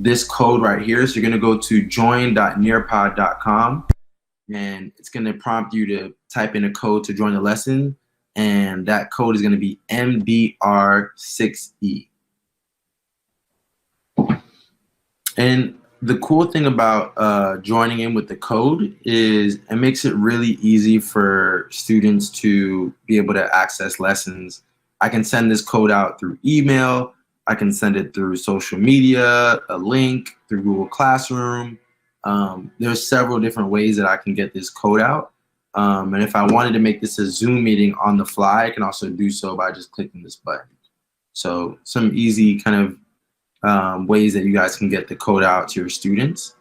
this code right here. So you're going to go to join.nearpod.com, and it's going to prompt you to type in a code to join the lesson. And that code is going to be MBR6E. And the cool thing about joining in with the code is it makes it really easy for students to be able to access lessons. I can send this code out through email. I can send it through social media, a link, through Google Classroom. There's several different ways that I can get this code out. And if I wanted to make this a Zoom meeting on the fly, I can also do so by just clicking this button. So some easy kind of ways that you guys can get the code out to your students.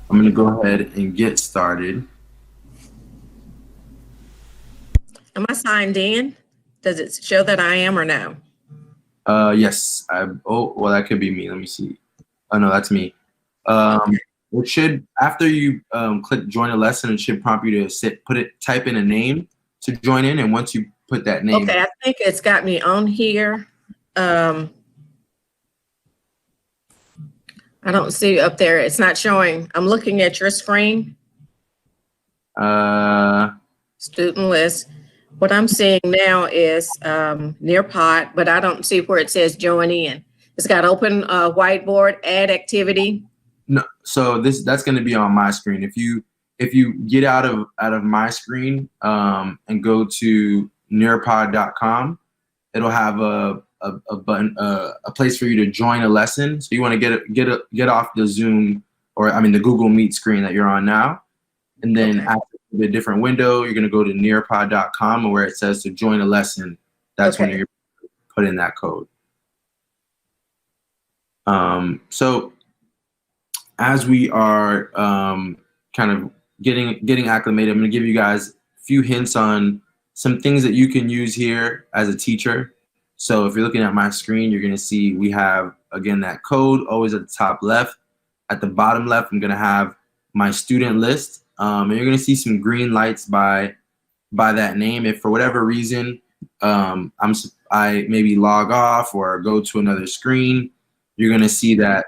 I'm going to go ahead and get started. Am I signed in? Does it show that I am or no? Yes. Oh, well, that could be me. Let me see. Oh, no, that's me. It should, after you click join a lesson, it should prompt you to type in a name to join in. And once you put that name. Okay, I think it's got me on here. I don't see up there. It's not showing. I'm looking at your screen. Student list. What I'm seeing now is Nearpod, but I don't see where it says join in. It's got open whiteboard, add activity. No, so that's going to be on my screen. If you get out of my screen and go to nearpod.com, it'll have a button, a place for you to join a lesson. So you want to get off the Zoom, or I mean the Google Meet screen that you're on now, and then after the different window, you're going to go to nearpod.com, and where it says to join a lesson, that's when you're put in that code. So as we are kind of getting acclimated, I'm going to give you guys a few hints on some things that you can use here as a teacher. So if you're looking at my screen, you're going to see we have, again, that code always at the top left. At the bottom left, I'm going to have my student list. And you're going to see some green lights by that name. If for whatever reason I maybe log off or go to another screen, you're going to see that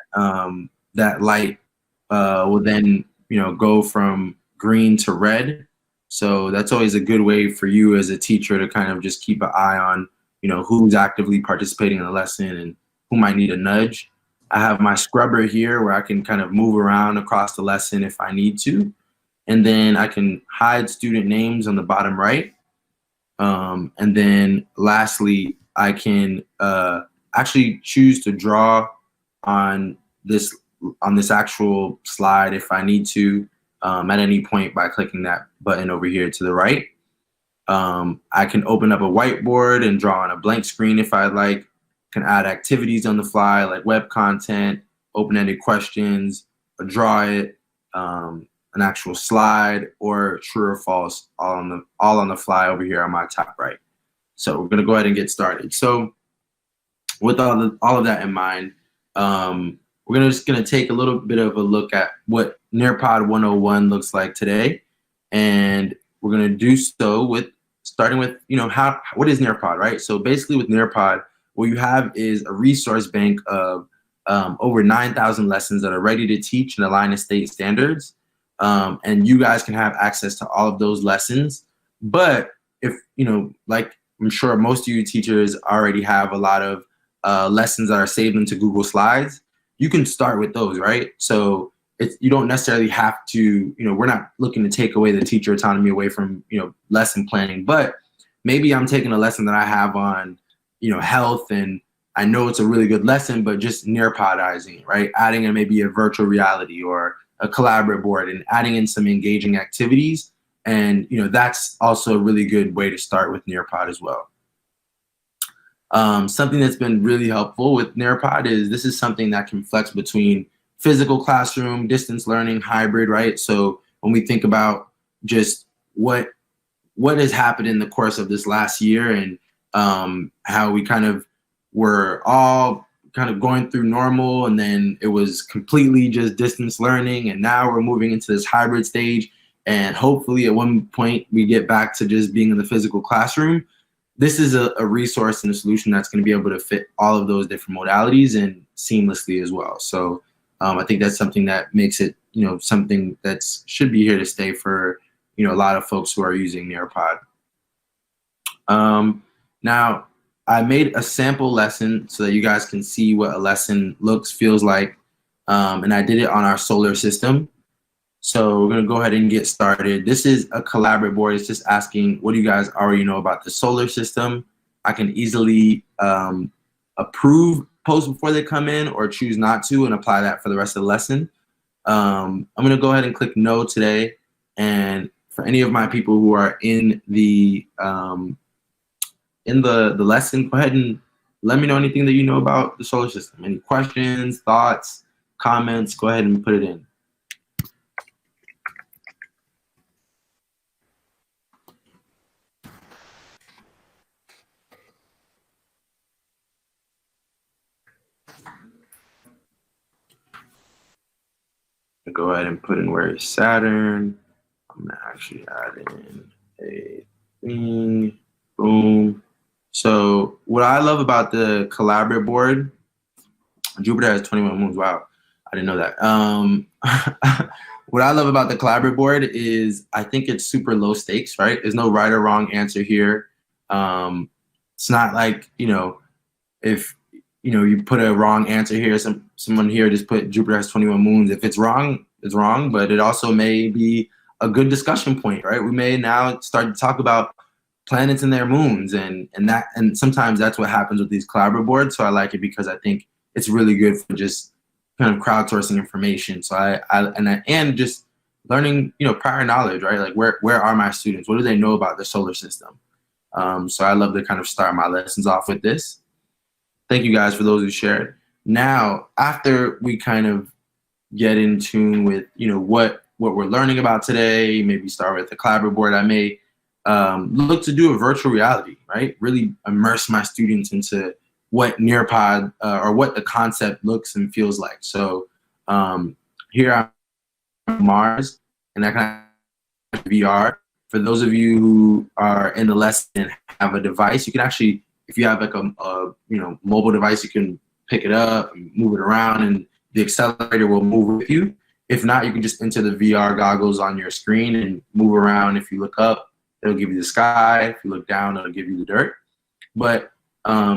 that light will then go from green to red. So that's always a good way for you as a teacher to kind of just keep an eye on who's actively participating in the lesson and who might need a nudge. I have my scrubber here where I can kind of move around across the lesson if I need to. And then I can hide student names on the bottom right. And then lastly, I can actually choose to draw on this actual slide if I need to at any point by clicking that button over here to the right. I can open up a whiteboard and draw on a blank screen if I'd like. Can add activities on the fly like web content, open-ended questions, a draw it, an actual slide, or true or false, all on the fly over here on my top right. So we're gonna go ahead and get started. So with all of that in mind, we're just gonna take a little bit of a look at what Nearpod 101 looks like today, and we're gonna do so with starting with what is Nearpod, right? So basically with Nearpod, what you have is a resource bank of over 9,000 lessons that are ready to teach and align to state standards. And you guys can have access to all of those lessons. But if, like I'm sure most of you teachers already have a lot of lessons that are saved into Google Slides, you can start with those, right? So you don't necessarily have to, we're not looking to take away the teacher autonomy away from, lesson planning, but maybe I'm taking a lesson that I have on, health, and I know it's a really good lesson, but just Nearpodizing, right? Adding in maybe a virtual reality or a collaborate board and adding in some engaging activities. And, that's also a really good way to start with Nearpod as well. Something that's been really helpful with Nearpod is this is something that can flex between physical classroom, distance learning, hybrid, right? So when we think about just what has happened in the course of this last year and how we kind of were all kind of going through normal, and then it was completely just distance learning, and now we're moving into this hybrid stage, and hopefully at one point we get back to just being in the physical classroom. this is a resource and a solution that's going to be able to fit all of those different modalities and seamlessly as well. So I think that's something that makes it, something that should be here to stay for, a lot of folks who are using Nearpod. Now, I made a sample lesson so that you guys can see what a lesson looks, feels like, and I did it on our solar system. So we're going to go ahead and get started. This is a collaborate board. It's just asking, what do you guys already know about the solar system? I can easily approve posts before they come in or choose not to and apply that for the rest of the lesson. I'm going to go ahead and click no today. And for any of my people who are in the lesson, go ahead and let me know anything that you know about the solar system. Any questions, thoughts, comments, go ahead and put it in. Go ahead and put in where is Saturn. I'm gonna actually add in a thing. Boom. So what I love about the collaborate board, Jupiter has 21 moons. Wow, I didn't know that. What I love about the collaborate board is I think it's super low stakes, right? There's no right or wrong answer here. It's not like, if you put a wrong answer here, someone here just put Jupiter has 21 moons. If it's wrong, it's wrong, but it also may be a good discussion point, right? We may now start to talk about planets and their moons, and sometimes that's what happens with these collaborative boards. So I like it because I think it's really good for just kind of crowdsourcing information. So and just learning, prior knowledge, right? Like where are my students? What do they know about the solar system? So I love to kind of start my lessons off with this. Thank you guys for those who shared. Now, after we kind of get in tune with, what we're learning about today, maybe start with the collaborative board, I may look to do a virtual reality, right? Really immerse my students into what Nearpod or what the concept looks and feels like. So here I'm on Mars, and I can have VR. For those of you who are in the lesson and have a device, you can actually, if you have like a mobile device, you can pick it up and move it around, and the accelerator will move with you. If not, you can just enter the VR goggles on your screen and move around. If you look up, it'll give you the sky. If you look down, it'll give you the dirt. But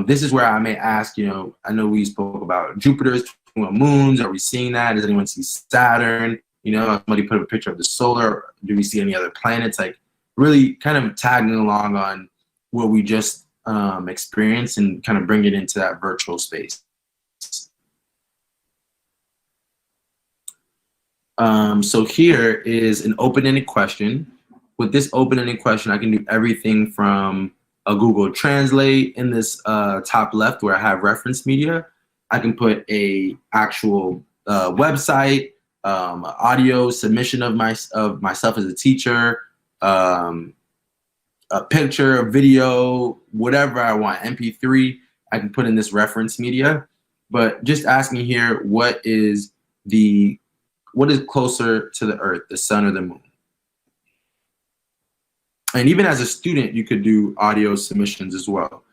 this is where I may ask, I know we spoke about Jupiter's 21 moons. Are we seeing that? Does anyone see Saturn? Somebody put up a picture of the solar. Do we see any other planets? Like really kind of tagging along on what we just experienced and kind of bring it into that virtual space. So here is an open-ended question. With this open-ended question, I can do everything from a Google Translate in this top left where I have reference media. I can put a actual website, audio submission of myself as a teacher, a picture, a video, whatever I want, MP3, I can put in this reference media. But just asking here, what is closer to the Earth, the sun or the moon? And even as a student, you could do audio submissions as well.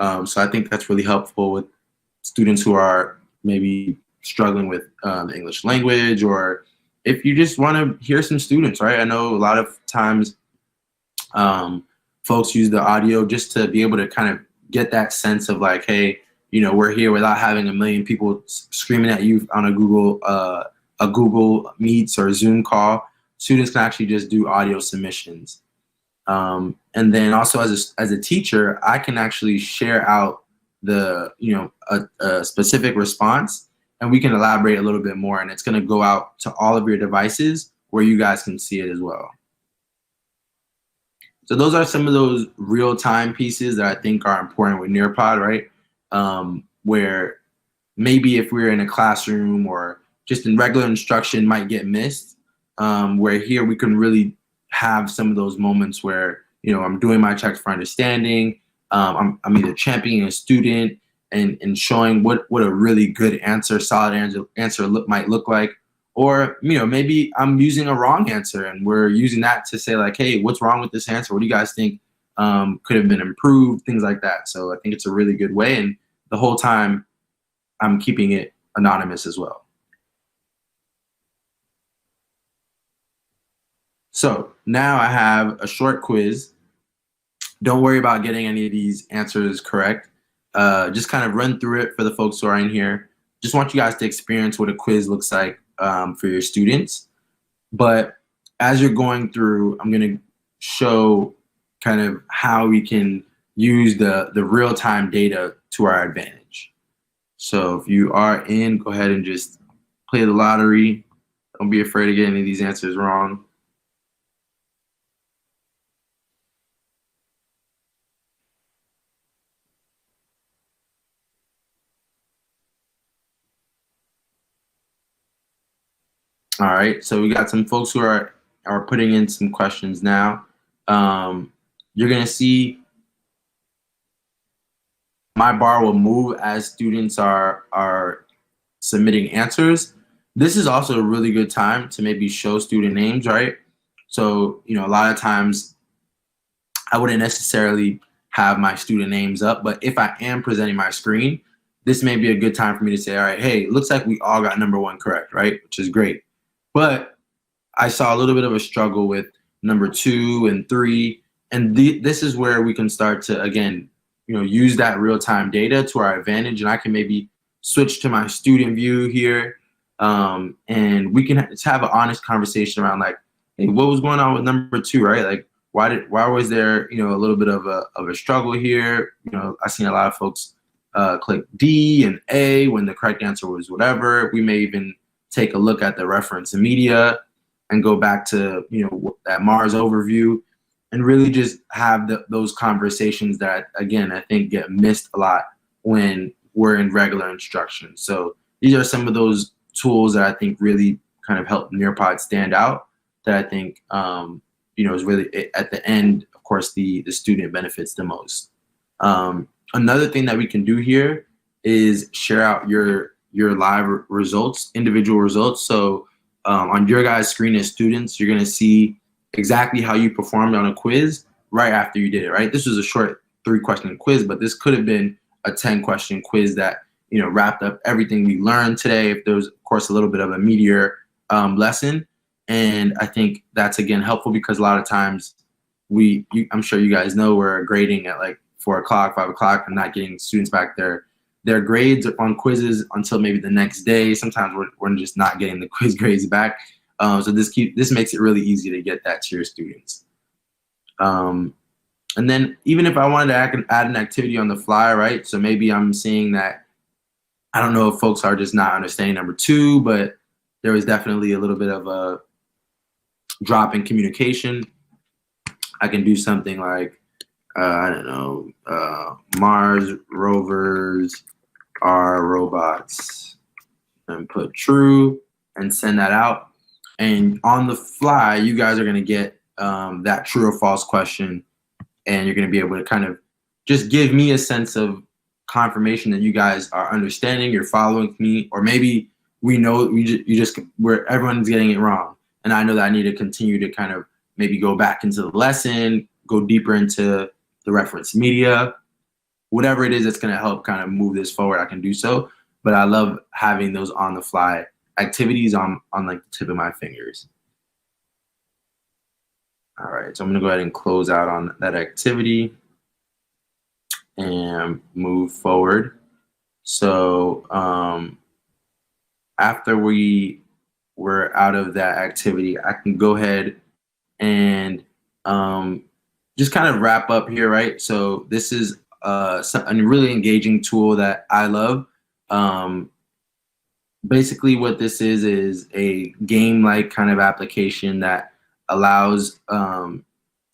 So I think that's really helpful with students who are maybe struggling with the English language, or if you just want to hear some students, right? I know a lot of times folks use the audio just to be able to kind of get that sense of like, hey, we're here without having a million people screaming at you on a Google Meets or Zoom call. Students can actually just do audio submissions. And then also as a teacher, I can actually share out a specific response, and we can elaborate a little bit more, and it's going to go out to all of your devices where you guys can see it as well. So those are some of those real-time pieces that I think are important with Nearpod, right? Where maybe if we're in a classroom or just in regular instruction might get missed, where here we can really have some of those moments where, I'm doing my checks for understanding, I'm either championing a student and showing what a really good answer, solid answer might look like, or maybe I'm using a wrong answer and we're using that to say like, hey, what's wrong with this answer? What do you guys think could have been improved, things like that. So I think it's a really good way. And the whole time I'm keeping it anonymous as well. So now I have a short quiz. Don't worry about getting any of these answers correct. Just kind of run through it for the folks who are in here. Just want you guys to experience what a quiz looks like for your students. But as you're going through, I'm going to show kind of how we can use the real-time data to our advantage. So if you are in, go ahead and just play the lottery. Don't be afraid of getting any of these answers wrong. All right, so we got some folks who are putting in some questions now. You're gonna see my bar will move as students are submitting answers. This is also a really good time to maybe show student names, right? So, you know, a lot of times I wouldn't necessarily have my student names up, but if I am presenting my screen, this may be a good time for me to say, all right, hey, looks like we all got number 1 correct, right? Which is great. But I saw a little bit of a struggle with number 2 and 3. And this is where we can start to, again, you know, use that real-time data to our advantage. And I can maybe switch to my student view here. And we can have an honest conversation around like, hey, what was going on with number 2, right? Like, why was there, you know, a little bit of a struggle here? You know, I've seen a lot of folks click D and A when the correct answer was whatever. We may even take a look at the reference media and go back to, you know, that Mars overview and really just have those conversations that, again, I think get missed a lot when we're in regular instruction. So these are some of those tools that I think really kind of help Nearpod stand out that I think, you know, is really at the end, of course, the student benefits the most. Another thing that we can do here is share out your live results, individual results. So on your guys' screen as students, you're gonna see exactly how you performed on a quiz right after you did it, right? This was a short 3-question quiz, but this could have been a 10-question quiz that, you know, wrapped up everything we learned today. If there was, of course, a little bit of a meatier lesson. And I think that's, again, helpful because a lot of times I'm sure you guys know we're grading at like 4 o'clock, 5 o'clock, and not getting students back their grades on quizzes until maybe the next day. Sometimes we're just not getting the quiz grades back. So this makes it really easy to get that to your students. And then even if I wanted to add an activity on the fly, right? So maybe I'm seeing that, I don't know if folks are just not understanding number 2, but there was definitely a little bit of a drop in communication. I can do something like, I don't know, Mars rovers are robots, and put true and send that out. And on the fly, you guys are going to get that true or false question, and you're going to be able to kind of just give me a sense of confirmation that you guys are understanding, you're following me, or maybe we know where everyone's getting it wrong. And I know that I need to continue to kind of maybe go back into the lesson, go deeper into the reference media, whatever it is that's going to help kind of move this forward, I can do so. But I love having those on the fly activities on like the tip of my fingers. All right, so I'm going to go ahead and close out on that activity and move forward. So after we're out of that activity, I can go ahead and just kind of wrap up here, right? So this is a really engaging tool that I love. Basically what this is a game-like kind of application that allows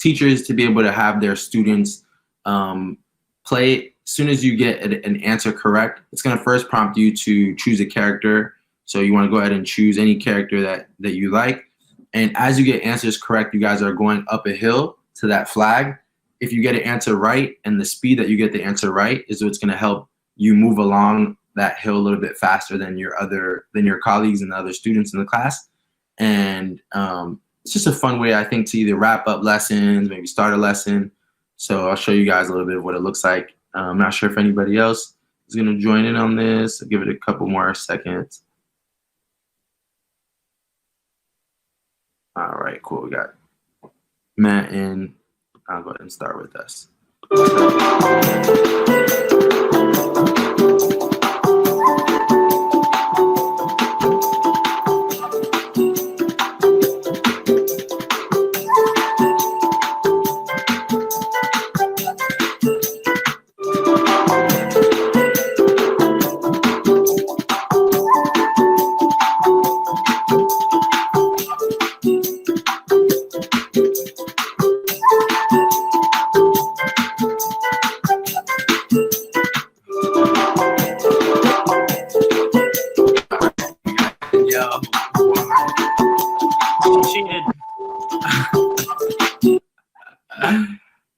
teachers to be able to have their students play. As soon as you get an answer correct, it's going to first prompt you to choose a character. So you want to go ahead and choose any character that you like. And as you get answers correct, you guys are going up a hill to that flag. If you get an answer right, and the speed that you get the answer right is what's going to help you move along that hill a little bit faster than your colleagues and the other students in the class. And it's just a fun way, I think, to either wrap up lessons, maybe start a lesson. So I'll show you guys a little bit of what it looks like. I'm not sure if anybody else is going to join in on this. I'll give it a couple more seconds. All right, cool. We got Matt in. I'll go ahead and start with us.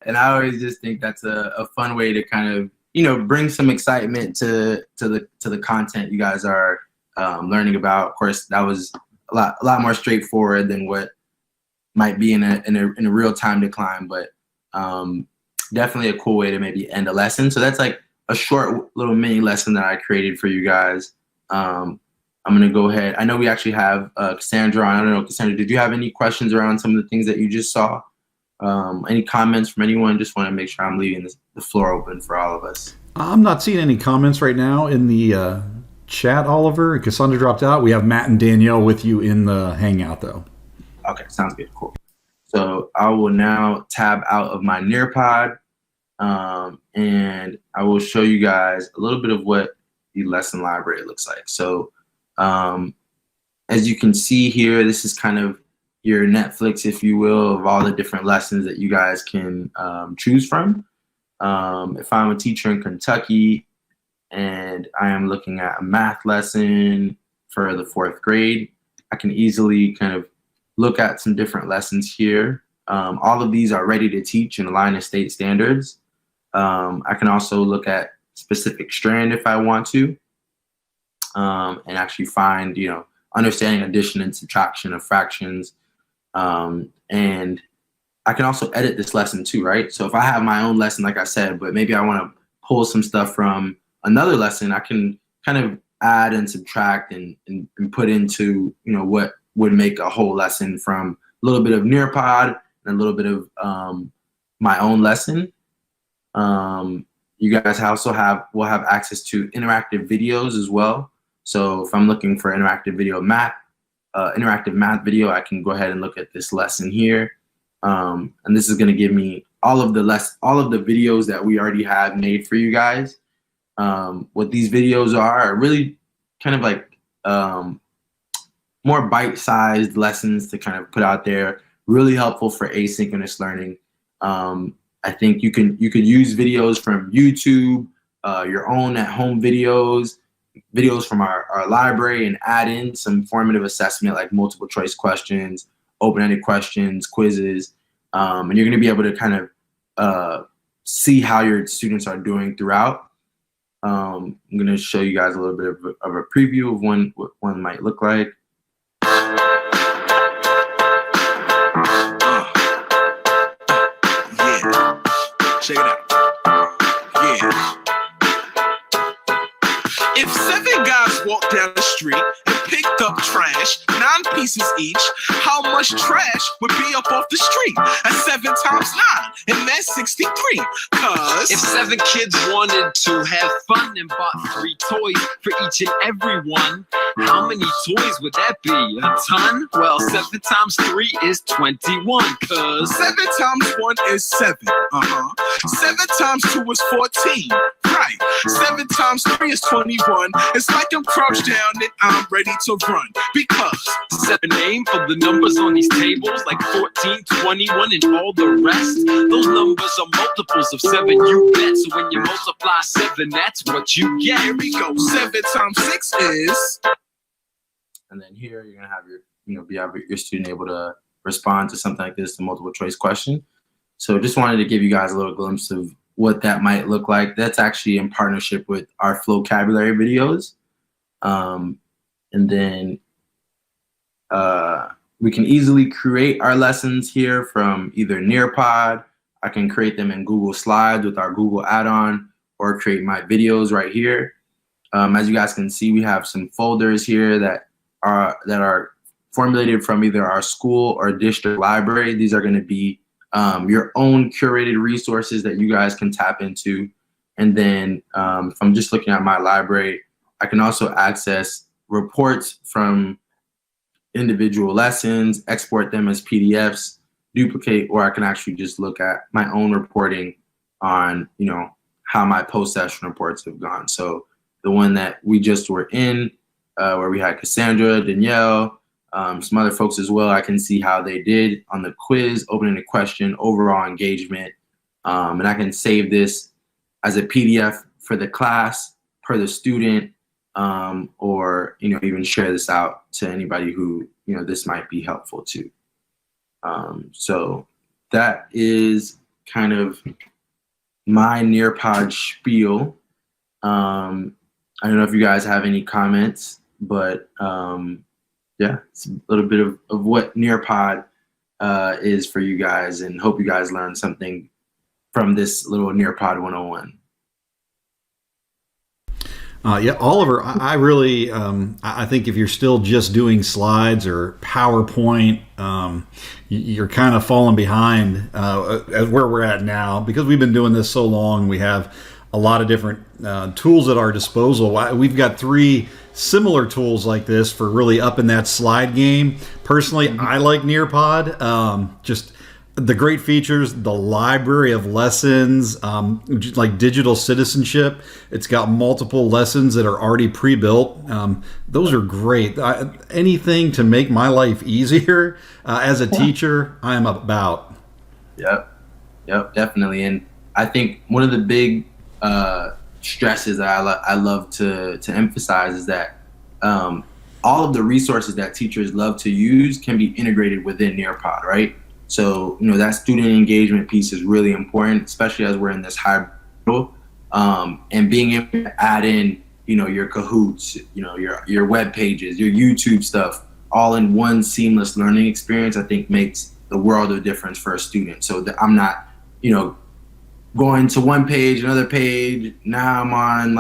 And I always just think that's a fun way to kind of, you know, bring some excitement to the content you guys are learning about. Of course, that was a lot more straightforward than what might be in a real time decline, but definitely a cool way to maybe end a lesson. So that's like a short little mini lesson that I created for you guys. I'm gonna go ahead. I know we actually have Cassandra on. I don't know, Cassandra, did you have any questions around some of the things that you just saw? Any comments from anyone? Just want to make sure I'm leaving the floor open for all of us. I'm not seeing any comments right now in the chat, Oliver. Cassandra dropped out. We have Matt and Danielle with you in the Hangout, though. Okay, sounds good. Cool. So I will now tab out of my Nearpod, and I will show you guys a little bit of what the lesson library looks like. So as you can see here, this is kind of your Netflix, if you will, of all the different lessons that you guys can choose from. If I'm a teacher in Kentucky and I am looking at a math lesson for the 4th grade, I can easily kind of look at some different lessons here. All of these are ready to teach and align to state standards. I can also look at specific strand if I want to, and actually find, you know, understanding addition and subtraction of fractions. And I can also edit this lesson too, right? So if I have my own lesson, like I said, but maybe I want to pull some stuff from another lesson, I can kind of add and subtract and put into, you know, what would make a whole lesson from a little bit of Nearpod and a little bit of my own lesson. You guys will have access to interactive videos as well. So if I'm looking for interactive math video, I can go ahead and look at this lesson here. And this is going to give me all of the videos that we already have made for you guys. What these videos are really kind of like more bite-sized lessons to kind of put out there, really helpful for asynchronous learning. I think you could use videos from YouTube, your own at-home videos from our library, and add in some formative assessment like multiple choice questions, open-ended questions, quizzes, and you're going to be able to kind of see how your students are doing throughout. I'm going to show you guys a little bit of a preview of what one might look like. Yeah, check it out. Yeah. If 7 guys walked down the street and picked up trash, 9 pieces each, how much trash would be up off the street? That's 7 times 9, and that's 63. Cause if 7 kids wanted to have fun and bought 3 toys for each and every one, how many toys would that be? A ton? Well, 7 times 3 is 21. Cause 7 times 1 is 7. 7 times 2 is 14. Right. 7 times 3 is 21. It's like I'm crouched down and I'm ready to run. Because 7 name of the numbers on these tables, like 14, 21, and all the rest. Those numbers are multiples of 7, you bet. So when you multiply 7, that's what you get. Here we go. 7 times 6 is. And then here you're gonna have your student able to respond to something like this, the multiple choice question. So just wanted to give you guys a little glimpse of what that might look like. That's actually in partnership with our vocabulary videos. And then we can easily create our lessons here from either Nearpod. I can create them in Google Slides with our Google add-on, or create my videos right here. As you guys can see, we have some folders here that are formulated from either our school or district library. These are going to be your own curated resources that you guys can tap into. And then if I'm just looking at my library, I can also access reports from individual lessons, export them as PDFs, duplicate, or I can actually just look at my own reporting on, how my post-session reports have gone. So the one that we just were in, where we had Cassandra, Danielle, some other folks as well, I can see how they did on the quiz, open-ended question, overall engagement. And I can save this as a PDF for the class, per the student, or, even share this out to anybody who, this might be helpful to. So that is kind of my Nearpod spiel. I don't know if you guys have any comments, but yeah, it's a little bit of what Nearpod is for you guys, and hope you guys learned something from this little Nearpod 101. Yeah, Oliver, I really, I think if you're still just doing slides or PowerPoint, you're kind of falling behind at where we're at now, because we've been doing this so long. We have a lot of different tools at our disposal. We've got 3 similar tools like this for really upping that slide game. Personally, I like Nearpod. Just the great features, the library of lessons, like digital citizenship. It's got multiple lessons that are already pre-built. Those are great. Anything to make my life easier as a teacher, I am about. Yep, definitely. And I think one of the big stresses that I love to emphasize is that all of the resources that teachers love to use can be integrated within Nearpod, right? So, that student engagement piece is really important, especially as we're in this hybrid model. And being able to add in, your Kahoots, your web pages, your YouTube stuff, all in one seamless learning experience, I think makes the world of difference for a student. So that I'm not, going to one page, another page. Now I'm on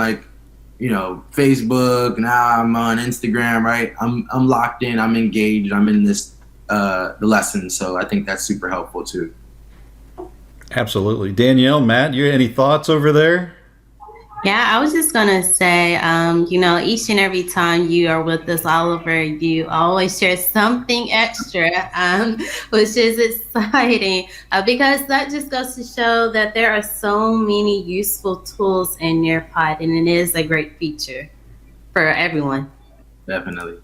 Facebook. Now I'm on Instagram, right? I'm locked in. I'm engaged. I'm in this the lesson. So I think that's super helpful too. Absolutely. Danielle, Matt, you any thoughts over there? Yeah, I was just going to say, each and every time you are with us, Oliver, you always share something extra, which is exciting because that just goes to show that there are so many useful tools in Nearpod, and it is a great feature for everyone. Definitely.